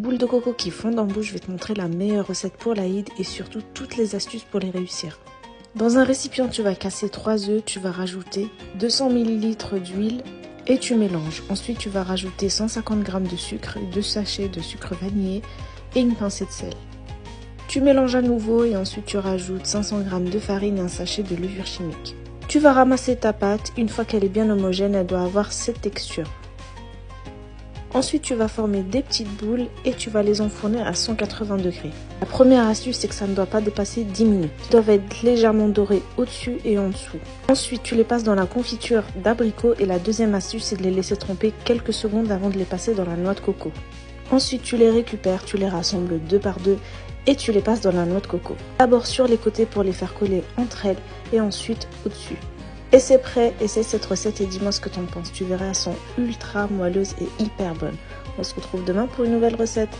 Boules de coco qui fondent en bouche, je vais te montrer la meilleure recette pour l'Aïd et surtout toutes les astuces pour les réussir. Dans un récipient, tu vas casser 3 œufs, tu vas rajouter 200 ml d'huile et tu mélanges. Ensuite, tu vas rajouter 150 g de sucre, 2 sachets de sucre vanillé et une pincée de sel. Tu mélanges à nouveau et ensuite tu rajoutes 500 g de farine et un sachet de levure chimique. Tu vas ramasser ta pâte, une fois qu'elle est bien homogène, elle doit avoir cette texture. Ensuite, tu vas former des petites boules et tu vas les enfourner à 180 degrés. La première astuce, c'est que ça ne doit pas dépasser 10 minutes. Ils doivent être légèrement dorés au-dessus et en dessous. Ensuite, tu les passes dans la confiture d'abricot et la deuxième astuce, c'est de les laisser tremper quelques secondes avant de les passer dans la noix de coco. Ensuite, tu les récupères, tu les rassembles 2 par 2 et tu les passes dans la noix de coco. D'abord sur les côtés pour les faire coller entre elles et ensuite au-dessus. Et c'est prêt, essaye cette recette et dis-moi ce que t'en penses. Tu verras, elles sont ultra moelleuses et hyper bonnes. On se retrouve demain pour une nouvelle recette.